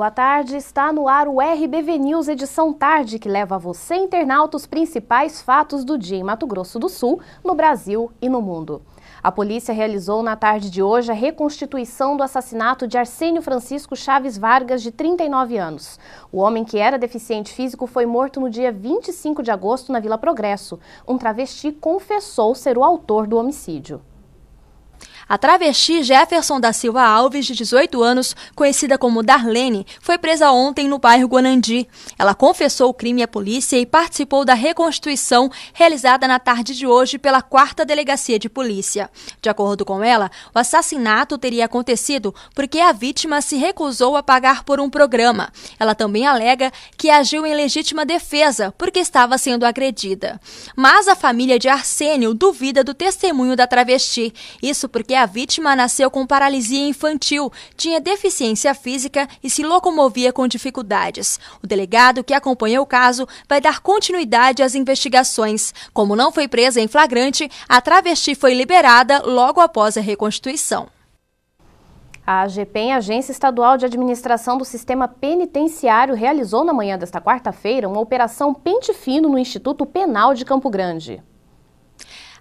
Boa tarde, está no ar o RBV News edição tarde, que leva a você, internauta, os principais fatos do dia em Mato Grosso do Sul, no Brasil e no mundo. A polícia realizou na tarde de hoje a reconstituição do assassinato de Arsênio Francisco Chaves Vargas, de 39 anos. O homem, que era deficiente físico, foi morto no dia 25 de agosto na Vila Progresso. Um travesti confessou ser o autor do homicídio. A travesti Jefferson da Silva Alves, de 18 anos, conhecida como Darlene, foi presa ontem no bairro Guanandi. Ela confessou o crime à polícia e participou da reconstituição realizada na tarde de hoje pela 4ª Delegacia de Polícia. De acordo com ela, o assassinato teria acontecido porque a vítima se recusou a pagar por um programa. Ela também alega que agiu em legítima defesa porque estava sendo agredida. Mas a família de Arsênio duvida do testemunho da travesti. Isso porque a vítima nasceu com paralisia infantil, tinha deficiência física e se locomovia com dificuldades. O delegado que acompanhou o caso vai dar continuidade às investigações. Como não foi presa em flagrante, a travesti foi liberada logo após a reconstituição. A AGPEM, Agência Estadual de Administração do Sistema Penitenciário, realizou na manhã desta quarta-feira uma operação Pente Fino no Instituto Penal de Campo Grande.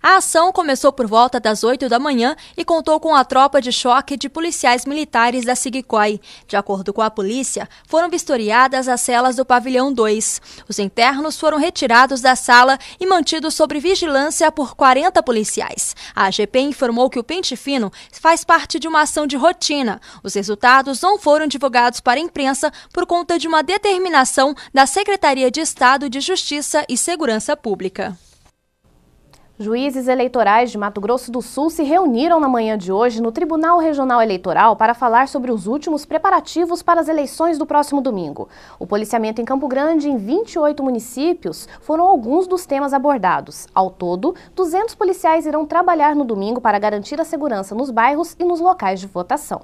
A ação começou por volta das 8 da manhã e contou com a tropa de choque de policiais militares da SIGCOI. De acordo com a polícia, foram vistoriadas as celas do pavilhão 2. Os internos foram retirados da sala e mantidos sob vigilância por 40 policiais. A AGPEM informou que o Pente Fino faz parte de uma ação de rotina. Os resultados não foram divulgados para a imprensa por conta de uma determinação da Secretaria de Estado de Justiça e Segurança Pública. Juízes eleitorais de Mato Grosso do Sul se reuniram na manhã de hoje no Tribunal Regional Eleitoral para falar sobre os últimos preparativos para as eleições do próximo domingo. O policiamento em Campo Grande, em 28 municípios, foram alguns dos temas abordados. Ao todo, 200 policiais irão trabalhar no domingo para garantir a segurança nos bairros e nos locais de votação.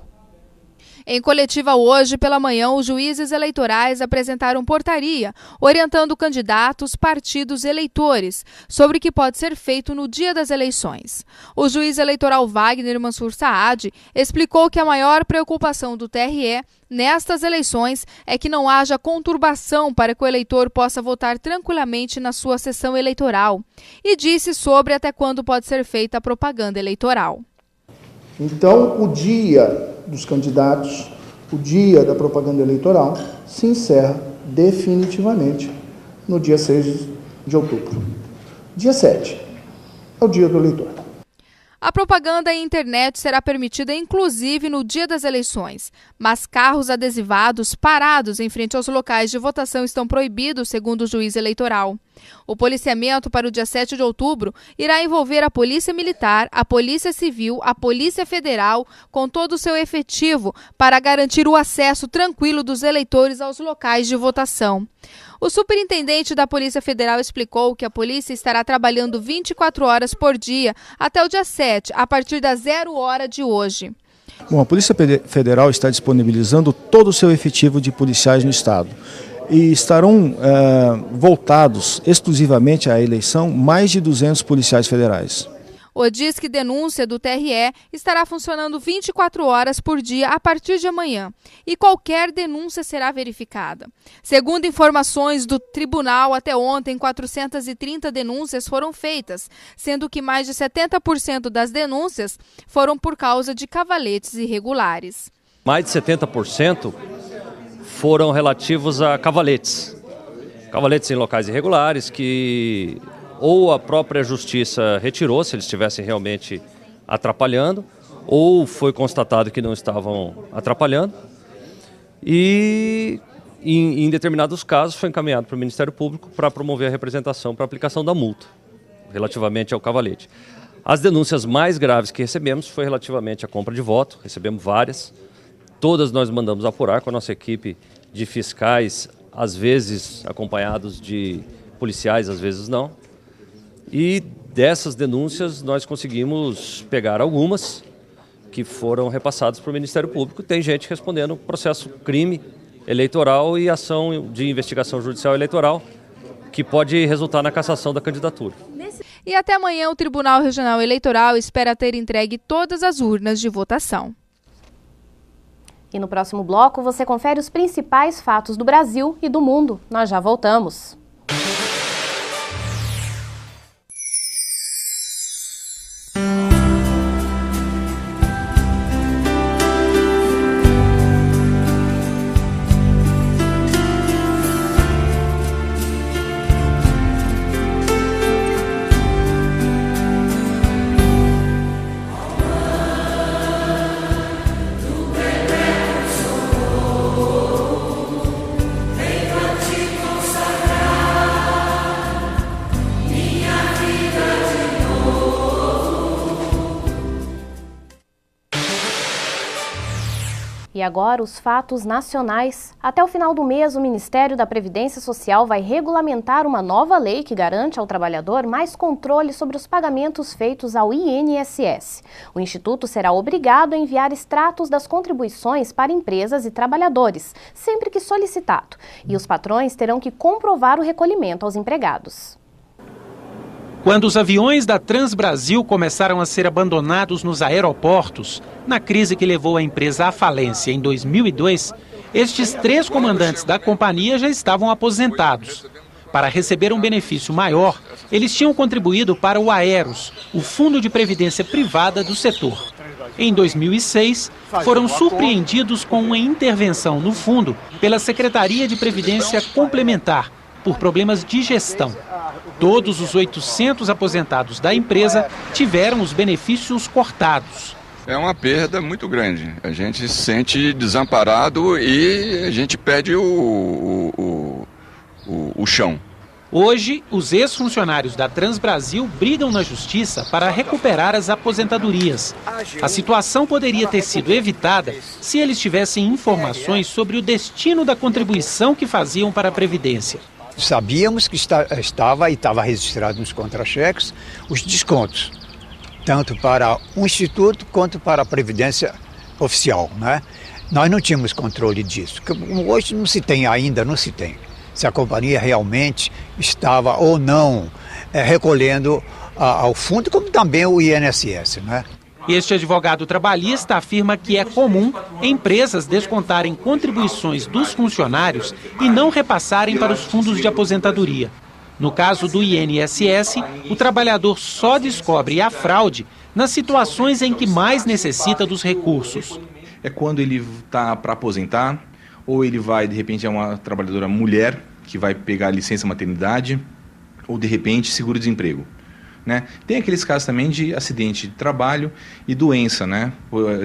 Em coletiva hoje, pela manhã, os juízes eleitorais apresentaram portaria orientando candidatos, partidos e eleitores sobre o que pode ser feito no dia das eleições. O juiz eleitoral Wagner Mansur Saad explicou que a maior preocupação do TRE nestas eleições é que não haja conturbação para que o eleitor possa votar tranquilamente na sua sessão eleitoral e disse sobre até quando pode ser feita a propaganda eleitoral. Então, o dia dos candidatos, o dia da propaganda eleitoral, se encerra definitivamente no dia 6 de outubro. Dia 7 é o dia do eleitor. A propaganda em internet será permitida inclusive no dia das eleições, mas carros adesivados parados em frente aos locais de votação estão proibidos, segundo o juiz eleitoral. O policiamento para o dia 7 de outubro irá envolver a Polícia Militar, a Polícia Civil, a Polícia Federal, com todo o seu efetivo para garantir o acesso tranquilo dos eleitores aos locais de votação. O superintendente da Polícia Federal explicou que a polícia estará trabalhando 24 horas por dia até o dia 7, a partir das 0 hora de hoje. Bom, a Polícia Federal está disponibilizando todo o seu efetivo de policiais no estado. E estarão voltados exclusivamente à eleição mais de 200 policiais federais. O Disque Denúncia do TRE estará funcionando 24 horas por dia a partir de amanhã e qualquer denúncia será verificada. Segundo informações do tribunal, até ontem 430 denúncias foram feitas, sendo que mais de 70% das denúncias foram por causa de cavaletes irregulares. Mais de 70% foram relativos a cavaletes em locais irregulares que ou a própria justiça retirou, se eles estivessem realmente atrapalhando, ou foi constatado que não estavam atrapalhando, e em determinados casos foi encaminhado para o Ministério Público para promover a representação para a aplicação da multa, relativamente ao cavalete. As denúncias mais graves que recebemos foi relativamente à compra de voto, recebemos várias, todas nós mandamos apurar com a nossa equipe de fiscais, às vezes acompanhados de policiais, às vezes não. E dessas denúncias nós conseguimos pegar algumas que foram repassadas para o Ministério Público. Tem gente respondendo processo crime eleitoral e ação de investigação judicial eleitoral que pode resultar na cassação da candidatura. E até amanhã o Tribunal Regional Eleitoral espera ter entregue todas as urnas de votação. E no próximo bloco você confere os principais fatos do Brasil e do mundo. Nós já voltamos. E agora os fatos nacionais. Até o final do mês, o Ministério da Previdência Social vai regulamentar uma nova lei que garante ao trabalhador mais controle sobre os pagamentos feitos ao INSS. O Instituto será obrigado a enviar extratos das contribuições para empresas e trabalhadores, sempre que solicitado. E os patrões terão que comprovar o recolhimento aos empregados. Quando os aviões da Transbrasil começaram a ser abandonados nos aeroportos, na crise que levou a empresa à falência em 2002, estes 3 comandantes da companhia já estavam aposentados. Para receber um benefício maior, eles tinham contribuído para o Aeros, o fundo de previdência privada do setor. Em 2006, foram surpreendidos com uma intervenção no fundo pela Secretaria de Previdência Complementar, por problemas de gestão. Todos os 800 aposentados da empresa tiveram os benefícios cortados. É uma perda muito grande. A gente se sente desamparado e a gente perde o chão. Hoje, os ex-funcionários da Transbrasil brigam na justiça para recuperar as aposentadorias. A situação poderia ter sido evitada se eles tivessem informações sobre o destino da contribuição que faziam para a Previdência. Sabíamos que estava registrado nos contra-cheques os descontos, tanto para o Instituto quanto para a Previdência Oficial, né? Nós não tínhamos controle disso. Hoje não se tem ainda, se a companhia realmente estava ou não recolhendo ao fundo, como também o INSS, né? Este advogado trabalhista afirma que é comum empresas descontarem contribuições dos funcionários e não repassarem para os fundos de aposentadoria. No caso do INSS, o trabalhador só descobre a fraude nas situações em que mais necessita dos recursos. É quando ele está para aposentar, ou ele vai, de repente, é uma trabalhadora mulher que vai pegar licença maternidade, ou de repente seguro-desemprego. Né? Tem aqueles casos também de acidente de trabalho e doença, né?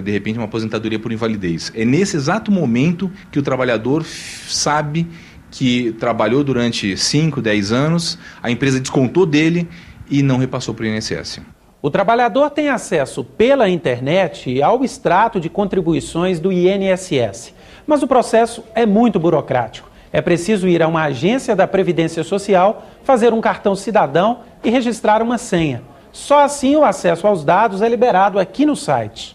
De repente uma aposentadoria por invalidez. É nesse exato momento que o trabalhador sabe que trabalhou durante 5, 10 anos, a empresa descontou dele e não repassou para o INSS. O trabalhador tem acesso pela internet ao extrato de contribuições do INSS, mas o processo é muito burocrático. É preciso ir a uma agência da Previdência Social, fazer um cartão cidadão e registrar uma senha. Só assim o acesso aos dados é liberado aqui no site.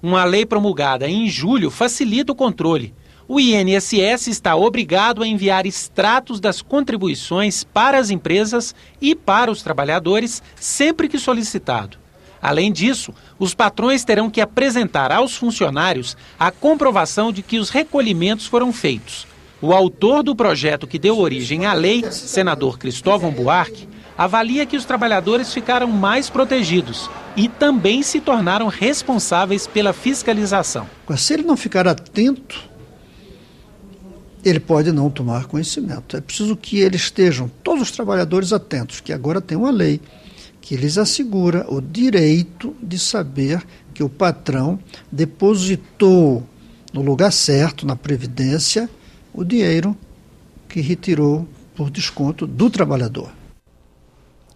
Uma lei promulgada em julho facilita o controle. O INSS está obrigado a enviar extratos das contribuições para as empresas e para os trabalhadores sempre que solicitado. Além disso, os patrões terão que apresentar aos funcionários a comprovação de que os recolhimentos foram feitos. O autor do projeto que deu origem à lei, senador Cristóvão Buarque, avalia que os trabalhadores ficaram mais protegidos e também se tornaram responsáveis pela fiscalização. Se ele não ficar atento, ele pode não tomar conhecimento. É preciso que eles estejam, todos os trabalhadores atentos, que agora tem uma lei que lhes assegura o direito de saber que o patrão depositou no lugar certo, na Previdência, o dinheiro que retirou por desconto do trabalhador.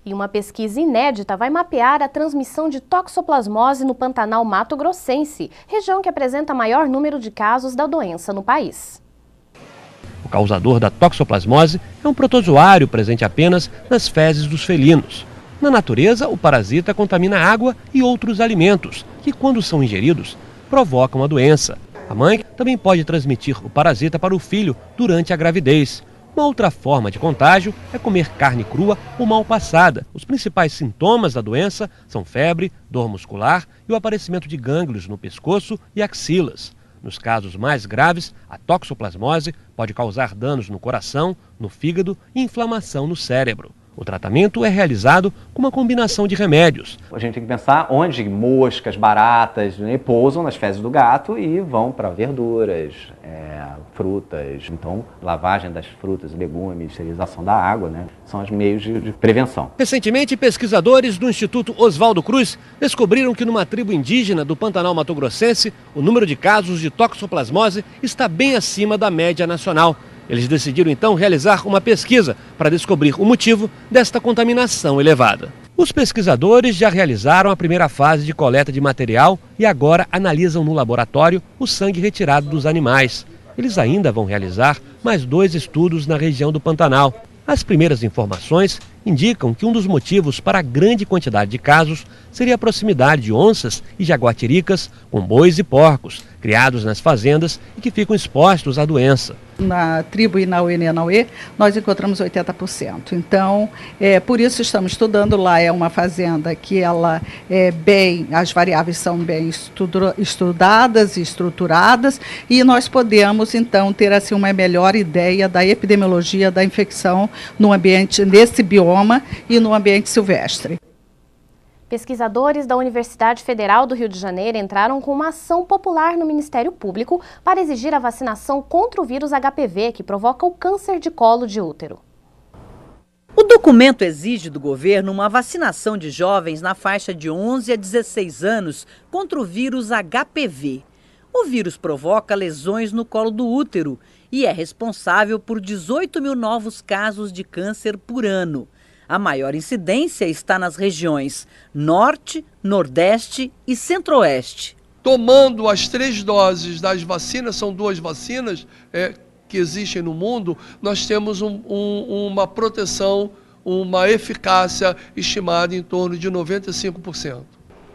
E uma pesquisa inédita vai mapear a transmissão de toxoplasmose no Pantanal Mato-Grossense, região que apresenta maior número de casos da doença no país. O causador da toxoplasmose é um protozoário presente apenas nas fezes dos felinos. Na natureza, o parasita contamina a água e outros alimentos, que quando são ingeridos, provocam a doença. A mãe também pode transmitir o parasita para o filho durante a gravidez. Uma outra forma de contágio é comer carne crua ou mal passada. Os principais sintomas da doença são febre, dor muscular e o aparecimento de gânglios no pescoço e axilas. Nos casos mais graves, a toxoplasmose pode causar danos no coração, no fígado e inflamação no cérebro. O tratamento é realizado com uma combinação de remédios. A gente tem que pensar onde moscas, baratas, pousam nas fezes do gato e vão para verduras, frutas. Então, lavagem das frutas e legumes, esterilização da água, são os meios de prevenção. Recentemente, pesquisadores do Instituto Oswaldo Cruz descobriram que numa tribo indígena do Pantanal Mato-Grossense, o número de casos de toxoplasmose está bem acima da média nacional. Eles decidiram então realizar uma pesquisa para descobrir o motivo desta contaminação elevada. Os pesquisadores já realizaram a primeira fase de coleta de material e agora analisam no laboratório o sangue retirado dos animais. Eles ainda vão realizar mais 2 estudos na região do Pantanal. As primeiras informações indicam que um dos motivos para a grande quantidade de casos seria a proximidade de onças e jaguatiricas com bois e porcos, criados nas fazendas e que ficam expostos à doença. Na tribo Inauê Nenauê, nós encontramos 80%. Então, por isso estamos estudando lá. É uma fazenda que ela as variáveis são bem estudadas e estruturadas, e nós podemos, então, ter assim, uma melhor ideia da epidemiologia da infecção no ambiente, nesse bioma e no ambiente silvestre. Pesquisadores da Universidade Federal do Rio de Janeiro entraram com uma ação popular no Ministério Público para exigir a vacinação contra o vírus HPV, que provoca o câncer de colo de útero. O documento exige do governo uma vacinação de jovens na faixa de 11 a 16 anos contra o vírus HPV. O vírus provoca lesões no colo do útero e é responsável por 18 mil novos casos de câncer por ano. A maior incidência está nas regiões Norte, Nordeste e Centro-Oeste. Tomando as 3 doses das vacinas, são 2 vacinas que existem no mundo, nós temos uma proteção, uma eficácia estimada em torno de 95%.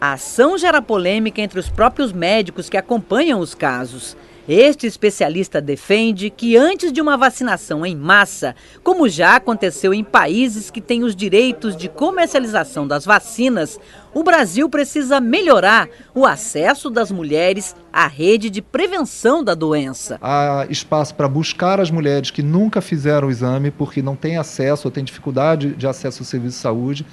A ação gera polêmica entre os próprios médicos que acompanham os casos. Este especialista defende que antes de uma vacinação em massa, como já aconteceu em países que têm os direitos de comercialização das vacinas, o Brasil precisa melhorar o acesso das mulheres à rede de prevenção da doença. Há espaço para buscar as mulheres que nunca fizeram o exame porque não têm acesso ou têm dificuldade de acesso ao serviço de saúde.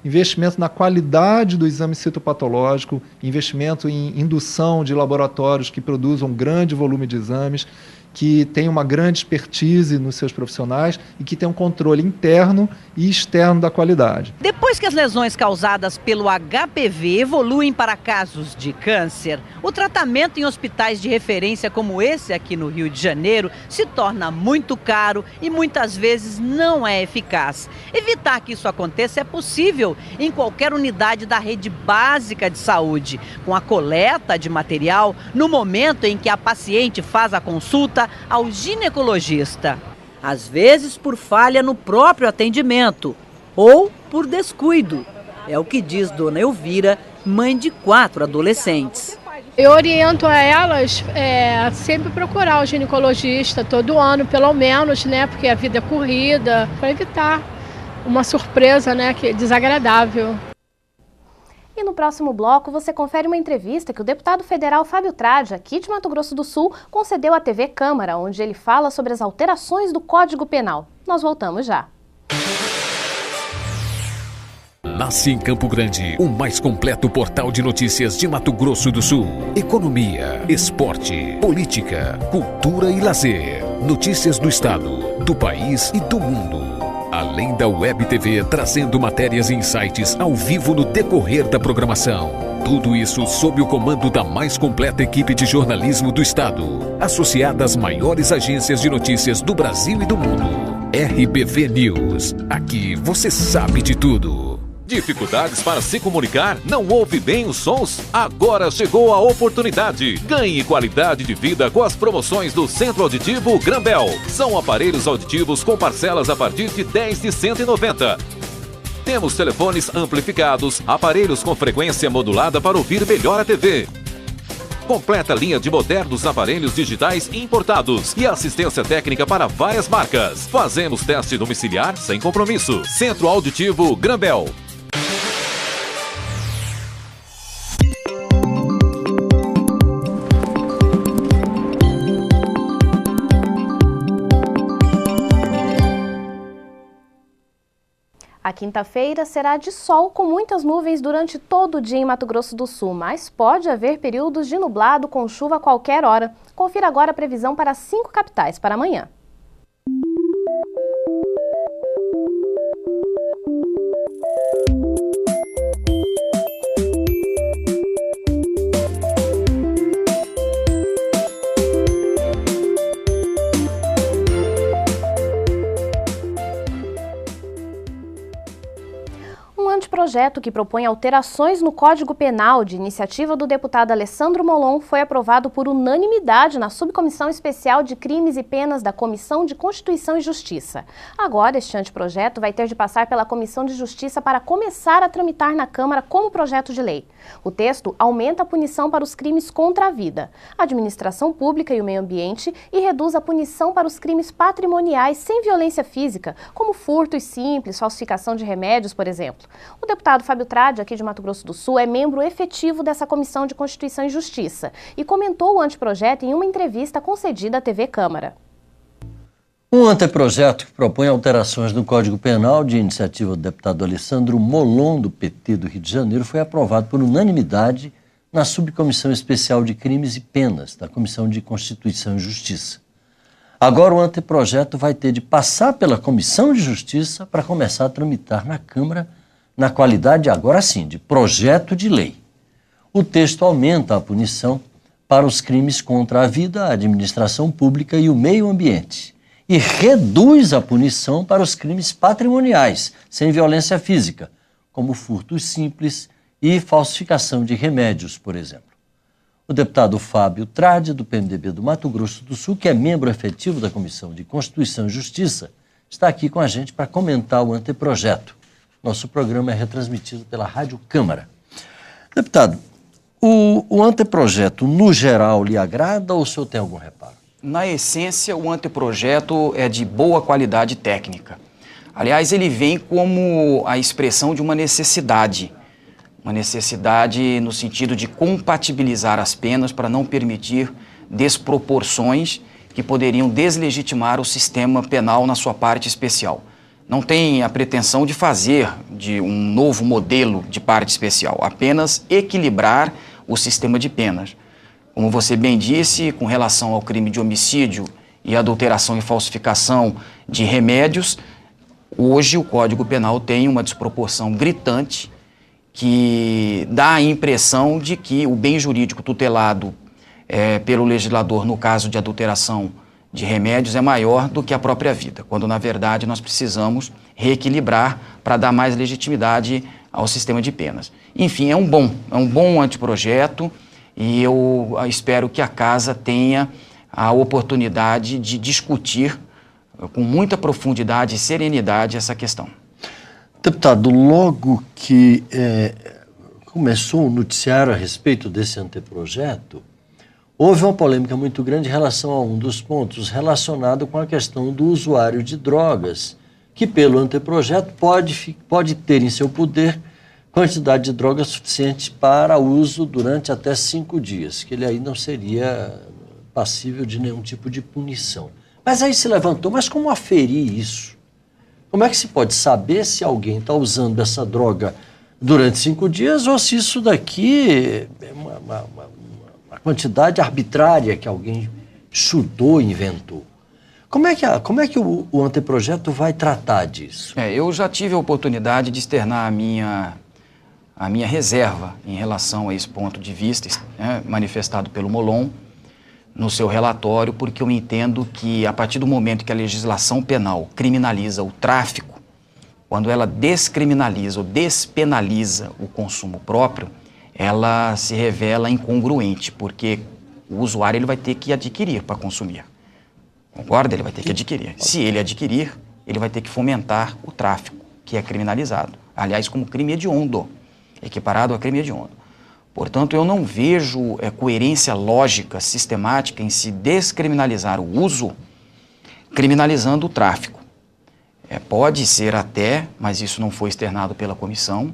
Investimento na qualidade do exame citopatológico, investimento em indução de laboratórios que produzam um grande volume de exames, que tenham uma grande expertise nos seus profissionais e que tenham um controle interno e externo da qualidade. Depois que as lesões causadas pelo HPV evoluem para casos de câncer, o tratamento em hospitais de referência como esse aqui no Rio de Janeiro se torna muito caro e muitas vezes não é eficaz. Evitar que isso aconteça é possível em qualquer unidade da rede básica de saúde, com a coleta de material no momento em que a paciente faz a consulta ao ginecologista. Às vezes por falha no próprio atendimento ou por descuido. É o que diz Dona Elvira, mãe de 4 adolescentes. Eu oriento a elas sempre procurar o ginecologista todo ano, pelo menos, porque a vida é corrida, para evitar uma surpresa, que é desagradável. E no próximo bloco você confere uma entrevista que o deputado federal Fábio Tradi, aqui de Mato Grosso do Sul, concedeu à TV Câmara, onde ele fala sobre as alterações do Código Penal. Nós voltamos já. Nasce em Campo Grande, o mais completo portal de notícias de Mato Grosso do Sul. Economia, esporte, política, cultura e lazer. Notícias do estado, do país e do mundo. Além da Web TV trazendo matérias e insights ao vivo no decorrer da programação. Tudo isso sob o comando da mais completa equipe de jornalismo do estado, associada às maiores agências de notícias do Brasil e do mundo. RBV News. Aqui você sabe de tudo. Dificuldades para se comunicar? Não ouve bem os sons? Agora chegou a oportunidade. Ganhe qualidade de vida com as promoções do Centro Auditivo Grambel. São aparelhos auditivos com parcelas a partir de 10 de 190. Temos telefones amplificados, aparelhos com frequência modulada para ouvir melhor a TV. Completa linha de modernos aparelhos digitais importados e assistência técnica para várias marcas. Fazemos teste domiciliar sem compromisso. Centro Auditivo Grambel. A quinta-feira será de sol com muitas nuvens durante todo o dia em Mato Grosso do Sul, mas pode haver períodos de nublado com chuva a qualquer hora. Confira agora a previsão para 5 capitais para amanhã. Projeto que propõe alterações no Código Penal de iniciativa do deputado Alessandro Molon foi aprovado por unanimidade na Subcomissão Especial de Crimes e Penas da Comissão de Constituição e Justiça. Agora, este anteprojeto vai ter de passar pela Comissão de Justiça para começar a tramitar na Câmara como projeto de lei. O texto aumenta a punição para os crimes contra a vida, a administração pública e o meio ambiente e reduz a punição para os crimes patrimoniais sem violência física, como furtos simples, falsificação de remédios, por exemplo. O deputado Fábio Tradi, aqui de Mato Grosso do Sul, é membro efetivo dessa Comissão de Constituição e Justiça e comentou o anteprojeto em uma entrevista concedida à TV Câmara. Um anteprojeto que propõe alterações no Código Penal de iniciativa do deputado Alessandro Molon, do PT do Rio de Janeiro, foi aprovado por unanimidade na Subcomissão Especial de Crimes e Penas da Comissão de Constituição e Justiça. Agora o anteprojeto vai ter de passar pela Comissão de Justiça para começar a tramitar na Câmara na qualidade, agora sim, de projeto de lei. O texto aumenta a punição para os crimes contra a vida, a administração pública e o meio ambiente e reduz a punição para os crimes patrimoniais, sem violência física, como furtos simples e falsificação de remédios, por exemplo. O deputado Fábio Tradi, do PMDB do Mato Grosso do Sul, que é membro efetivo da Comissão de Constituição e Justiça, está aqui com a gente para comentar o anteprojeto. Nosso programa é retransmitido pela Rádio Câmara. Deputado, o anteprojeto, no geral, lhe agrada ou o senhor tem algum reparo? Na essência, o anteprojeto é de boa qualidade técnica. Aliás, ele vem como a expressão de uma necessidade no sentido de compatibilizar as penas para não permitir desproporções que poderiam deslegitimar o sistema penal na sua parte especial. Não tem a pretensão de fazer de um novo modelo de parte especial, apenas equilibrar o sistema de penas. Como você bem disse, com relação ao crime de homicídio e adulteração e falsificação de remédios, hoje o Código Penal tem uma desproporção gritante que dá a impressão de que o bem jurídico tutelado pelo legislador no caso de adulteração de remédios é maior do que a própria vida, quando na verdade nós precisamos reequilibrar para dar mais legitimidade ao sistema de penas. Enfim, é um bom anteprojeto e eu espero que a Casa tenha a oportunidade de discutir com muita profundidade e serenidade essa questão. Deputado, logo que começou o noticiário a respeito desse anteprojeto, houve uma polêmica muito grande em relação a um dos pontos relacionado com a questão do usuário de drogas, que pelo anteprojeto pode ter em seu poder quantidade de drogas suficiente para uso durante até 5 dias, que ele aí não seria passível de nenhum tipo de punição. Mas aí se levantou, mas como aferir isso? Como é que se pode saber se alguém está usando essa droga durante 5 dias ou se isso daqui é uma quantidade arbitrária que alguém chutou e inventou? Como é que o anteprojeto vai tratar disso? Eu já tive a oportunidade de externar a minha reserva em relação a esse ponto de vista manifestado pelo Molon no seu relatório, porque eu entendo que a partir do momento que a legislação penal criminaliza o tráfico, quando ela descriminaliza ou despenaliza o consumo próprio, ela se revela incongruente, porque o usuário ele vai ter que adquirir para consumir. Concorda? Ele vai ter que adquirir. Se ele adquirir, ele vai ter que fomentar o tráfico, que é criminalizado. Aliás, como crime hediondo, equiparado a crime hediondo. Portanto, eu não vejo coerência lógica, sistemática em se descriminalizar o uso, criminalizando o tráfico. Pode ser até, mas isso não foi externado pela comissão,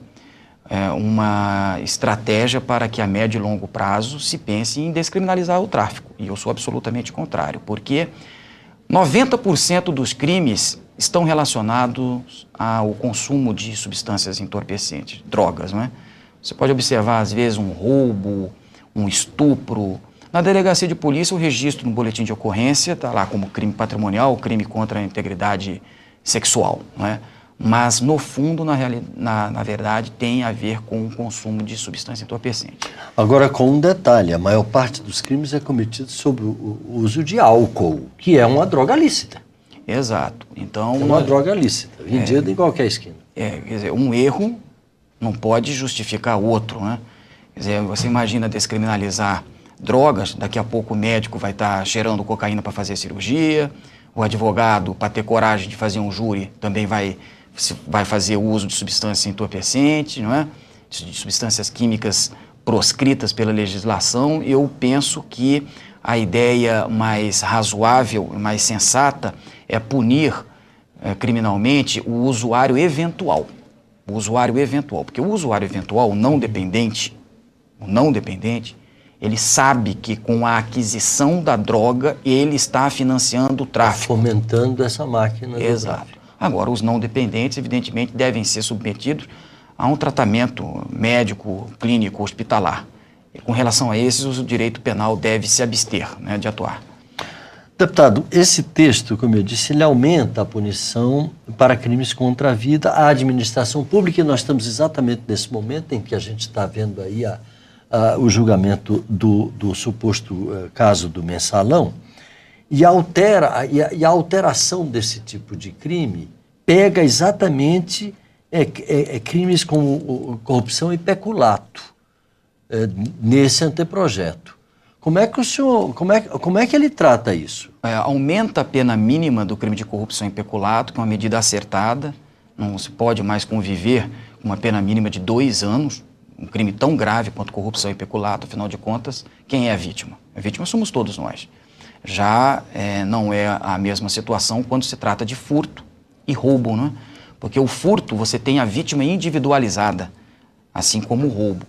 uma estratégia para que a médio e longo prazo se pense em descriminalizar o tráfico. E eu sou absolutamente contrário, porque 90% dos crimes estão relacionados ao consumo de substâncias entorpecentes, drogas, não é? Você pode observar, às vezes, um roubo, um estupro. Na delegacia de polícia, o registro no boletim de ocorrência está lá como crime patrimonial, crime contra a integridade sexual, não é? Mas, no fundo, na verdade, tem a ver com o consumo de substância entorpecente. Agora, com um detalhe, a maior parte dos crimes é cometido sob o uso de álcool, que é uma droga lícita. Exato. Então, é uma droga lícita, vendida em qualquer esquina. Quer dizer, um erro não pode justificar outro, né? Quer dizer, você imagina descriminalizar drogas, daqui a pouco o médico vai estar cheirando cocaína para fazer cirurgia, o advogado, para ter coragem de fazer um júri, também vai fazer uso de substâncias entorpecentes, não é? De substâncias químicas proscritas pela legislação. Eu penso que a ideia mais razoável, mais sensata, é punir criminalmente o usuário eventual. O usuário eventual, porque o usuário eventual, o não dependente, ele sabe que com a aquisição da droga, ele está financiando o tráfico. Fomentando essa máquina. Exato. Agora, os não dependentes, evidentemente, devem ser submetidos a um tratamento médico, clínico, hospitalar. E, com relação a esses, o direito penal deve se abster, né, de atuar. Deputado, esse texto, como eu disse, ele aumenta a punição para crimes contra a vida, a administração pública, e nós estamos exatamente nesse momento em que a gente está vendo aí o julgamento do suposto caso do mensalão, e a alteração desse tipo de crime pega exatamente crimes como corrupção e peculato nesse anteprojeto. Como é que o senhor, como é que ele trata isso? Aumenta a pena mínima do crime de corrupção e peculato, que é uma medida acertada. Não se pode mais conviver com uma pena mínima de 2 anos, um crime tão grave quanto corrupção e peculato. Afinal de contas, quem é a vítima? A vítima somos todos nós. Já não é a mesma situação quando se trata de furto e roubo, né? Porque o furto, você tem a vítima individualizada, assim como o roubo.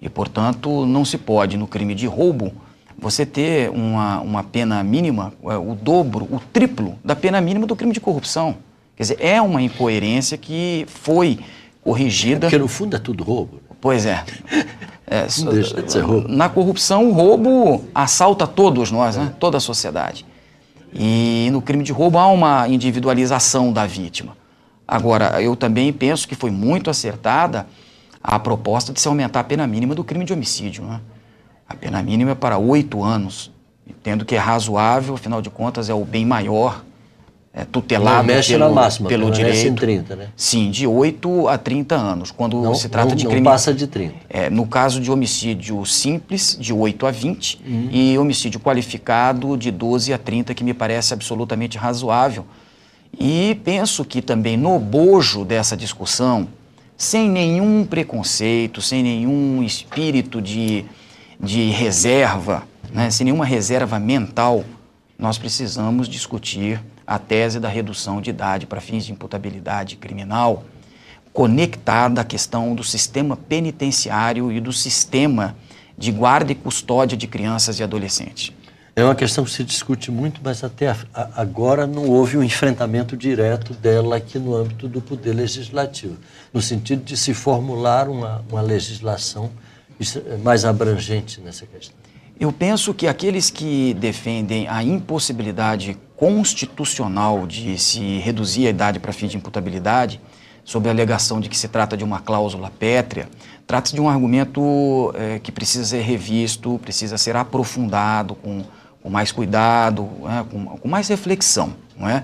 E, portanto, não se pode, no crime de roubo, você ter uma pena mínima, o dobro, o triplo da pena mínima do crime de corrupção. Quer dizer, é uma incoerência que foi corrigida... Porque, no fundo, é tudo roubo. Pois é. Não deixa de ser roubo. Na corrupção, o roubo assalta todos nós, né? Toda a sociedade. E no crime de roubo há uma individualização da vítima. Agora, eu também penso que foi muito acertada a proposta de se aumentar a pena mínima do crime de homicídio, né? A pena mínima é para 8 anos, entendo que é razoável, afinal de contas é o bem maior, tutelado pelo direito. Em 30, né? Sim, de 8 a 30 anos, quando se trata de crime... Não passa de 30. No caso de homicídio simples, de 8 a 20, e homicídio qualificado de 12 a 30, que me parece absolutamente razoável. E penso que também no bojo dessa discussão, sem nenhum preconceito, sem nenhum espírito de reserva, né, sem nenhuma reserva mental, nós precisamos discutir a tese da redução de idade para fins de imputabilidade criminal, conectada à questão do sistema penitenciário e do sistema de guarda e custódia de crianças e adolescentes. É uma questão que se discute muito, mas até agora não houve um enfrentamento direto dela aqui no âmbito do Poder Legislativo, no sentido de se formular uma legislação mais abrangente nessa questão. Eu penso que aqueles que defendem a impossibilidade constitucional de se reduzir a idade para fim de imputabilidade, sob a alegação de que se trata de uma cláusula pétrea, trata-se de um argumento que precisa ser revisto, precisa ser aprofundado com mais cuidado, com mais reflexão, não é?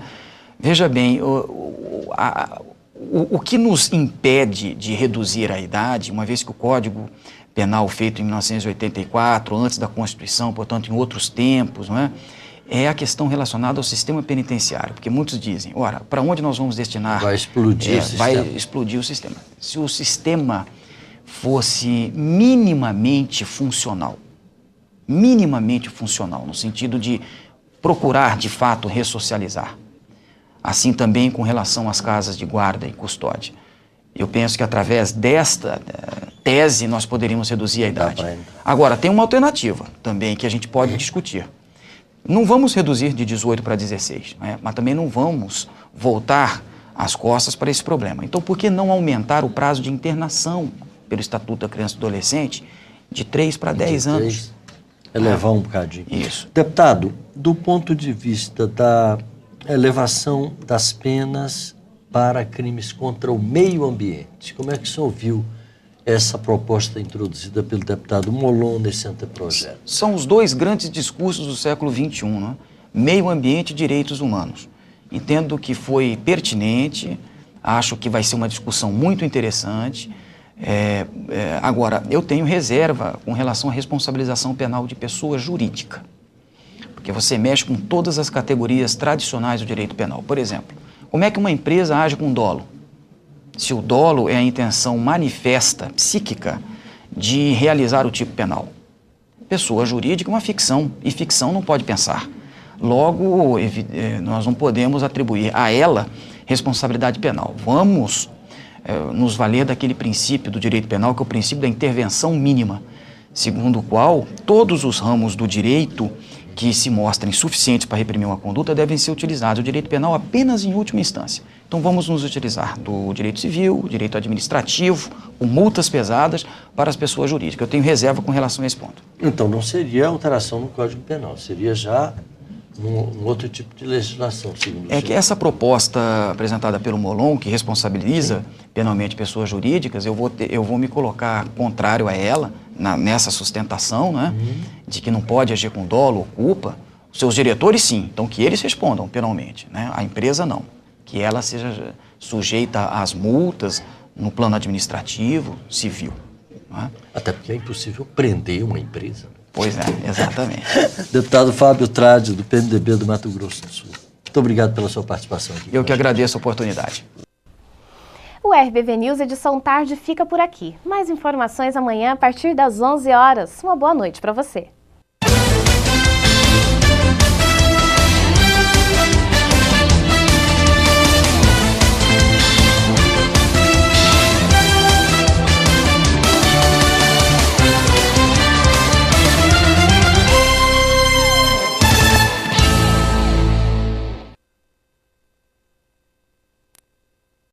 Veja bem, o que nos impede de reduzir a idade, uma vez que o Código Penal feito em 1984, antes da Constituição, portanto em outros tempos, não é? É a questão relacionada ao sistema penitenciário, porque muitos dizem, ora, para onde nós vamos destinar? Vai explodir o sistema. Vai explodir o sistema. Se o sistema fosse minimamente funcional, no sentido de procurar, de fato, ressocializar, assim também com relação às casas de guarda e custódia. Eu penso que através desta tese nós poderíamos reduzir a idade. Agora, tem uma alternativa também que a gente pode discutir. Não vamos reduzir de 18 para 16, né? Mas também não vamos voltar as costas para esse problema. Então, por que não aumentar o prazo de internação pelo Estatuto da Criança e do Adolescente de 3 para 10 anos? Elevar um bocadinho. Isso. Deputado, do ponto de vista da elevação das penas para crimes contra o meio ambiente, como é que o senhor viu essa proposta introduzida pelo deputado Molon nesse anteprojeto? São os dois grandes discursos do século XXI, né? Meio ambiente e direitos humanos. Entendo que foi pertinente, acho que vai ser uma discussão muito interessante. Agora, eu tenho reserva com relação à responsabilização penal de pessoa jurídica, porque você mexe com todas as categorias tradicionais do direito penal. Por exemplo, como é que uma empresa age com dolo? Se o dolo é a intenção manifesta, psíquica, de realizar o tipo penal. Pessoa jurídica é uma ficção, e ficção não pode pensar. Logo, nós não podemos atribuir a ela responsabilidade penal. Vamos nos valer daquele princípio do direito penal, que é o princípio da intervenção mínima, segundo o qual todos os ramos do direito que se mostrem suficientes para reprimir uma conduta devem ser utilizados. O direito penal apenas em última instância. Então vamos nos utilizar do direito civil, direito administrativo, com multas pesadas para as pessoas jurídicas. Eu tenho reserva com relação a esse ponto. Então não seria alteração no Código Penal, seria já um outro tipo de legislação, segundo o senhor. Que essa proposta apresentada pelo Molon, que responsabiliza penalmente pessoas jurídicas, eu vou me colocar contrário a ela, nessa sustentação, né, de que não pode agir com dolo ou culpa. Os seus diretores, sim, então que eles respondam penalmente, né, a empresa não. Que ela seja sujeita às multas no plano administrativo, civil. Né? Até porque é impossível prender uma empresa. Pois é, exatamente. Deputado Fábio Tradi, do PMDB do Mato Grosso do Sul. Muito obrigado pela sua participação aqui. Eu que agradeço a oportunidade. O RBV News Edição Tarde fica por aqui. Mais informações amanhã a partir das 11 horas. Uma boa noite para você.